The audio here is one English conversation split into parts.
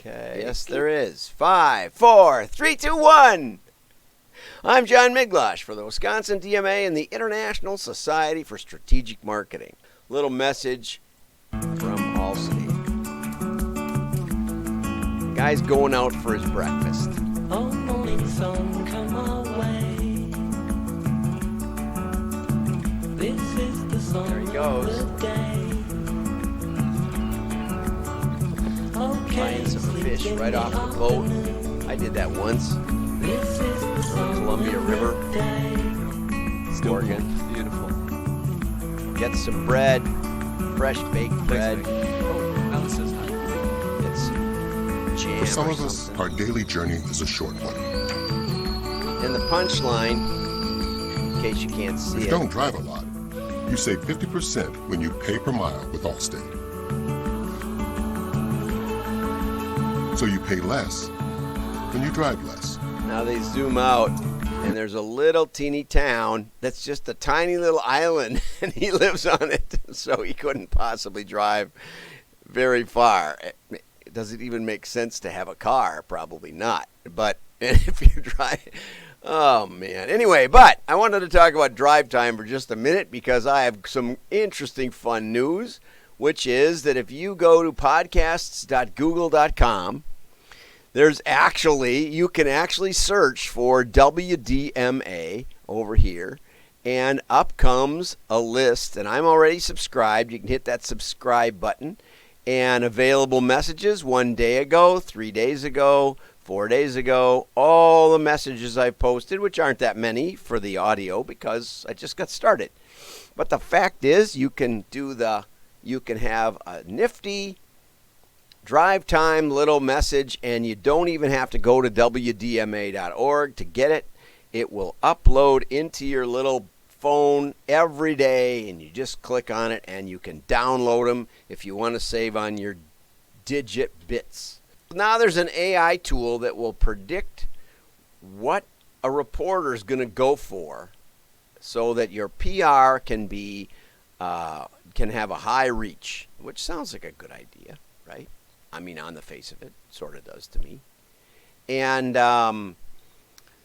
Okay, yes, there is. 5, 4, 3, 2, 1. I'm John Miglosh for the Wisconsin DMA and the International Society for Strategic Marketing. Little message from Allstate. The guy's going out for his breakfast. Oh, morning sun, come our way. This is the song There he goes. of the day. Buying some fish right off the boat. I did that once. Columbia River, Oregon. Beautiful. Get some bread, fresh baked bread. Oh, Alice says hi. Get some jam For some or of us, something. our daily journey is a short one. And the punchline, in case you can't If see you it, don't drive a lot, you save 50% when you pay per mile with Allstate. So you pay less when you drive less. now they zoom out, and there's a little teeny town that's just a tiny little island, and he lives on it, so he couldn't possibly drive very far. Does it even make sense to have a car? Probably not. But if you drive, oh man. Anyway, but I wanted to talk about drive time for just a minute because I have some interesting, fun news, which is that if you go to podcasts.google.com, you can actually search for WDMA over here, and up comes a list, and I'm already subscribed. You can hit that subscribe button, and available messages 1 day ago, 3 days ago, 4 days ago, all the messages I've posted, which aren't that many for the audio because I just got started. But the fact is, you can have a nifty drive time little message, and you don't even have to go to WDMA.org to get it. It will upload into your little phone every day, and you just click on it, and you can download them if you want to save on your digit bits. Now there's an AI tool that will predict what a reporter is going to go for so that your PR can have a high reach, which sounds like a good idea, right? I mean, on the face of it, sort of does to me. And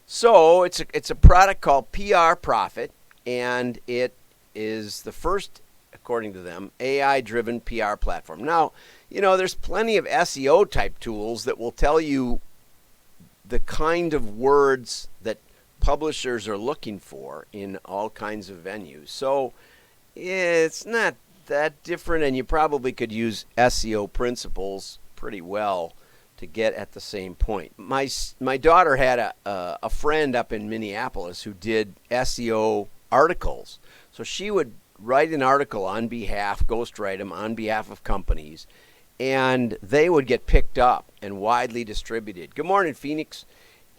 so it's a product called PR Profit, and it is the first, according to them, AI-driven PR platform. Now, there's plenty of SEO type tools that will tell you the kind of words that publishers are looking for in all kinds of venues. So it's not that different, and you probably could use SEO principles pretty well to get at the same point. My daughter had a friend up in Minneapolis who did SEO articles. So she would write an article ghostwrite them on behalf of companies, and they would get picked up and widely distributed. Good morning, Phoenix.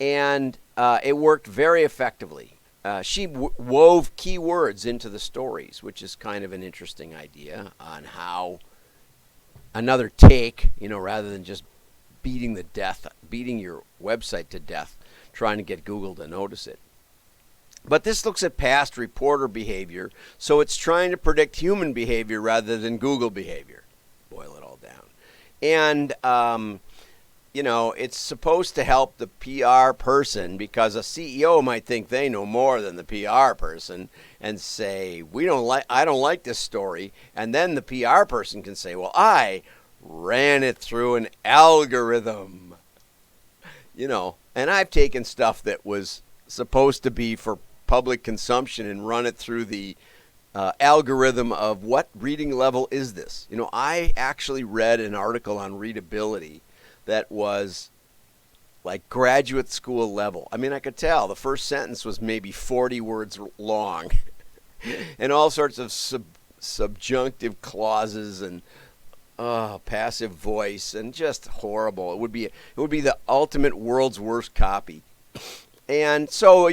And it worked very effectively. She wove keywords into the stories, which is kind of an interesting idea on how another take, rather than just beating your website to death, trying to get Google to notice it. But this looks at past reporter behavior, so it's trying to predict human behavior rather than Google behavior. Boil it all down. And it's supposed to help the PR person because a CEO might think they know more than the PR person and say, I don't like this story. And then the PR person can say, well, I ran it through an algorithm. And I've taken stuff that was supposed to be for public consumption and run it through the algorithm of what reading level is this. I actually read an article on readability that was like graduate school level. I mean, I could tell the first sentence was maybe 40 words long and all sorts of subjunctive clauses and passive voice and just horrible. It would be the ultimate world's worst copy. And so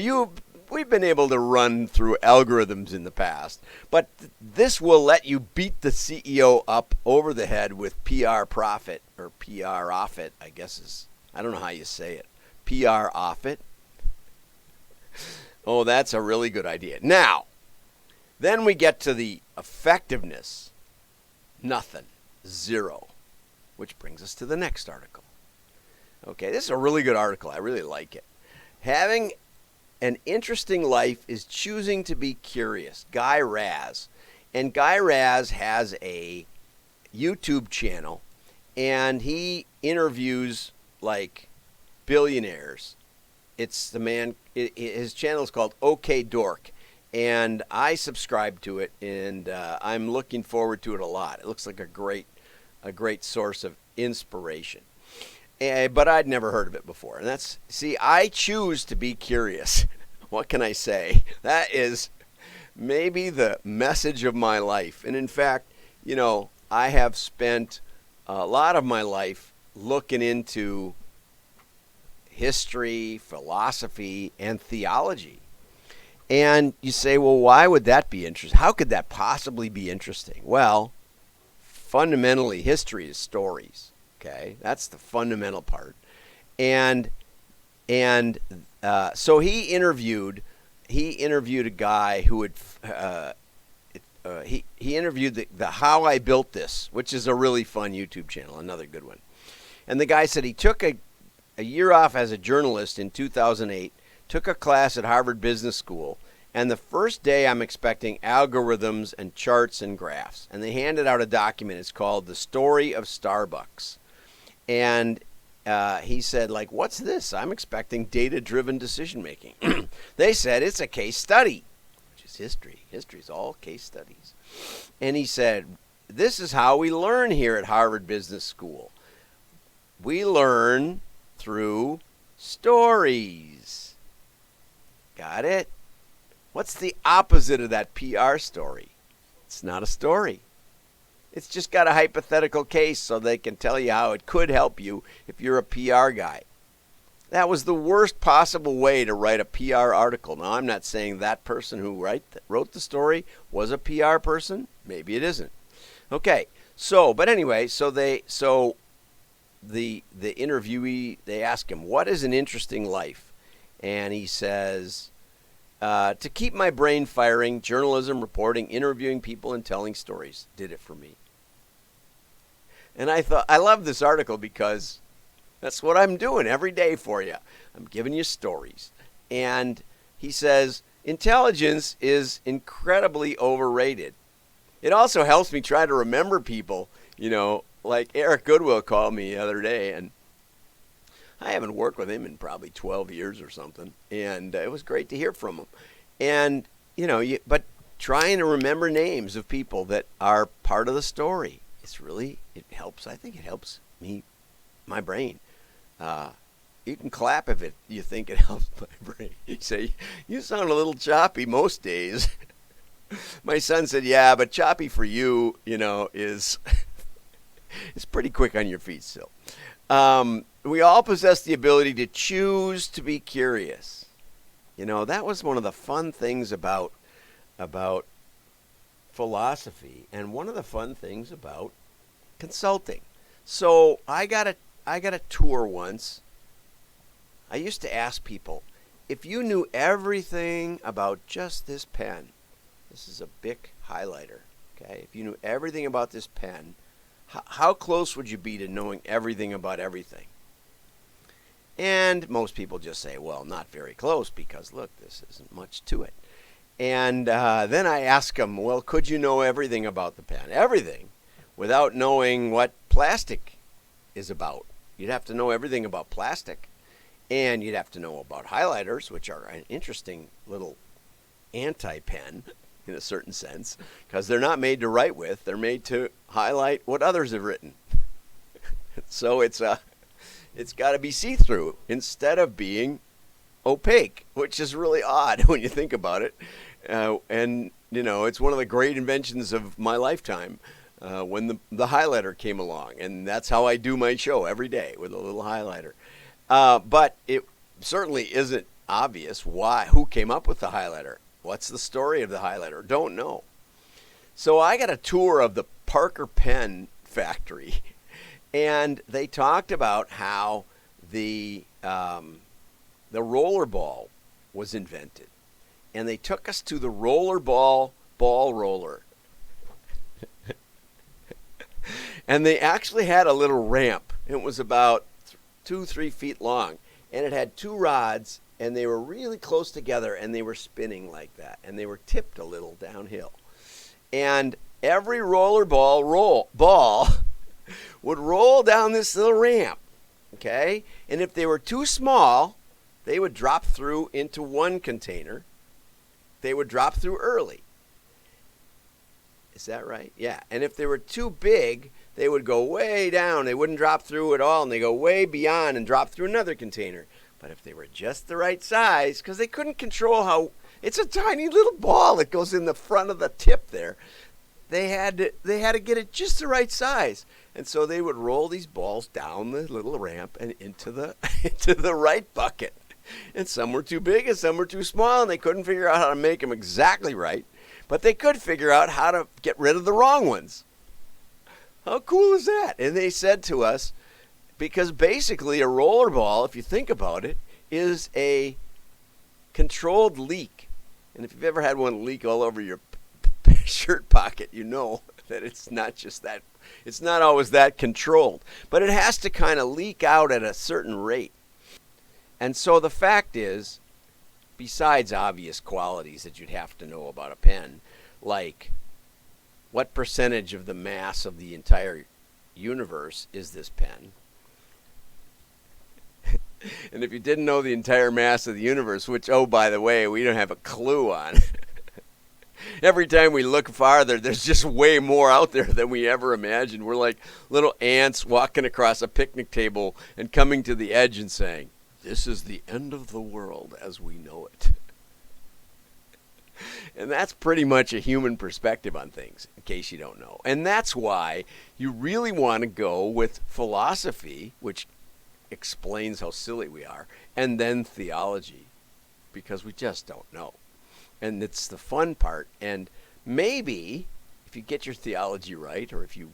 we've been able to run through algorithms in the past, but this will let you beat the CEO up over the head with PR Profit, or PR Offit, I guess I don't know how you say it. PR Offit. Oh, that's a really good idea. Now, then we get to the effectiveness. Nothing. Zero. Which brings us to the next article. Okay, this is a really good article. I really like it. Having an interesting life is choosing to be curious. Guy Raz. And Guy Raz has a YouTube channel, and he interviews like billionaires. It's the man, his channel is called OK Dork, and I subscribe to it, and I'm looking forward to it a lot. It looks like a great source of inspiration. But I'd never heard of it before. And I choose to be curious. What can I say? That is maybe the message of my life. And in fact, I have spent a lot of my life looking into history, philosophy, and theology. And you say, well, why would that be interesting? How could that possibly be interesting? Well, fundamentally, history is stories. Okay, that's the fundamental part. And so he interviewed a guy who had he interviewed the How I Built This, which is a really fun YouTube channel, another good one. And the guy said he took a year off as a journalist in 2008, took a class at Harvard Business School, and the first day I'm expecting algorithms and charts and graphs. And they handed out a document. It's called The Story of Starbucks. And he said, like, what's this? I'm expecting data-driven decision-making. They said it's a case study, which is history. History is all case studies. And he said, this is how we learn here at Harvard Business School. We learn through stories. Got it? What's the opposite of that PR story? It's not a story. It's just got a hypothetical case so they can tell you how it could help you if you're a PR guy. That was the worst possible way to write a PR article. Now, I'm not saying that person who wrote the story was a PR person. Maybe it isn't. Okay, but anyway, the interviewee, they ask him, what is an interesting life? And he says, to keep my brain firing, journalism, reporting, interviewing people, and telling stories did it for me. And I love this article because that's what I'm doing every day for you. I'm giving you stories. And he says, intelligence is incredibly overrated. It also helps me try to remember people, like Eric Goodwill called me the other day, and I haven't worked with him in probably 12 years or something. And it was great to hear from him. And, but trying to remember names of people that are part of the story. It helps. I think it helps my brain. You can clap if you think it helps my brain. You say, you sound a little choppy most days. My son said, yeah, but choppy for you, is pretty quick on your feet still. We all possess the ability to choose to be curious. That was one of the fun things about philosophy, and one of the fun things about consulting. So I got a tour once. I used to ask people, if you knew everything about just this pen, this is a Bic highlighter, okay? If you knew everything about this pen, how close would you be to knowing everything about everything? And most people just say, well, not very close, because look, this isn't much to it. And then I ask them, well, could you know everything about the pen? Everything, without knowing what plastic is about. You'd have to know everything about plastic. And you'd have to know about highlighters, which are an interesting little anti-pen in a certain sense, because they're not made to write with. They're made to highlight what others have written. So it's got to be see-through instead of being opaque, which is really odd when you think about it. And it's one of the great inventions of my lifetime when the highlighter came along, and that's how I do my show every day, with a little highlighter. But it certainly isn't obvious who came up with the highlighter. What's the story of the highlighter? Don't know. So I got a tour of the Parker Pen factory, and they talked about how the rollerball was invented. And they took us to the rollerball ball roller. And they actually had a little ramp. It was about 2-3 feet long, and it had 2 rods, and they were really close together, and they were spinning like that, and they were tipped a little downhill. And every ball would roll down this little ramp, okay? And if they were too small, they would drop through into one container. They would drop through early. Is that right? Yeah. And if they were too big, they would go way down. They wouldn't drop through at all, and they go way beyond and drop through another container. But if they were just the right size, because they couldn't control how, it's a tiny little ball that goes in the front of the tip there, they had to get it just the right size. And so they would roll these balls down the little ramp and into the right bucket. And some were too big and some were too small, and they couldn't figure out how to make them exactly right. But they could figure out how to get rid of the wrong ones. How cool is that? And they said to us, because basically a roller ball, if you think about it, is a controlled leak. And if you've ever had one leak all over your shirt pocket, you know that it's not just that. It's not always that controlled. But it has to kind of leak out at a certain rate. And so the fact is, besides obvious qualities that you'd have to know about a pen, like what percentage of the mass of the entire universe is this pen? And if you didn't know the entire mass of the universe, which, oh, by the way, we don't have a clue on. Every time we look farther, there's just way more out there than we ever imagined. We're like little ants walking across a picnic table and coming to the edge and saying, "This is the end of the world as we know it." And that's pretty much a human perspective on things, in case you don't know. And that's why you really want to go with philosophy, which explains how silly we are, and then theology, because we just don't know. And it's the fun part. And maybe if you get your theology right, or if you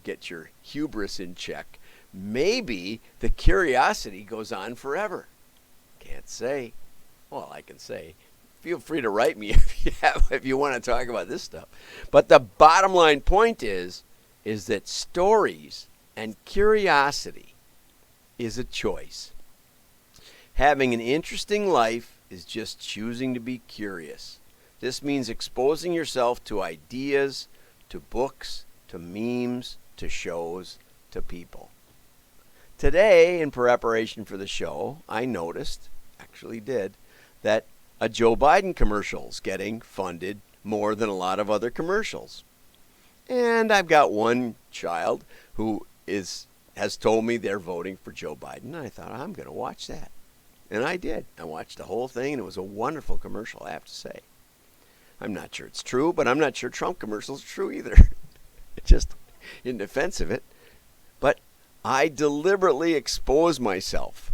get your hubris in check, maybe the curiosity goes on forever. Can't say. Well, I can say, feel free to write me if you want to talk about this stuff. But the bottom line point is that stories and curiosity is a choice. Having an interesting life is just choosing to be curious. This means exposing yourself to ideas, to books, to memes, to shows, to people. Today, in preparation for the show, I noticed, actually did, that a Joe Biden commercial is getting funded more than a lot of other commercials. And I've got one child who has told me they're voting for Joe Biden, and I thought, I'm going to watch that. And I did. I watched the whole thing, and it was a wonderful commercial, I have to say. I'm not sure it's true, but I'm not sure Trump commercials are true either. Just in defense of it. But I deliberately expose myself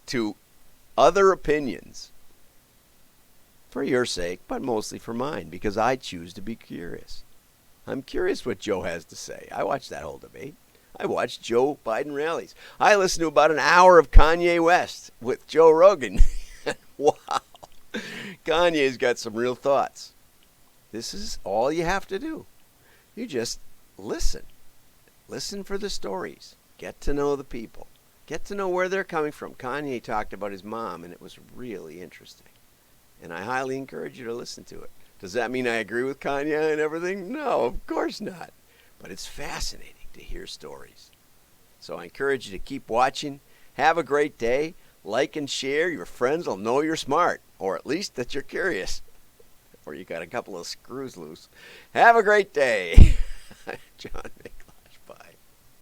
to other opinions for your sake, but mostly for mine, because I choose to be curious. I'm curious what Joe has to say. I watched that whole debate. I watched Joe Biden rallies. I listened to about an hour of Kanye West with Joe Rogan. Wow. Kanye's got some real thoughts. This is all you have to do. You just listen. Listen for the stories. Get to know the people. Get to know where they're coming from. Kanye talked about his mom, and it was really interesting. And I highly encourage you to listen to it. Does that mean I agree with Kanye and everything? No, of course not. But it's fascinating to hear stories. So I encourage you to keep watching. Have a great day. Like and share. Your friends will know you're smart, or at least that you're curious, or you got a couple of screws loose. Have a great day. John.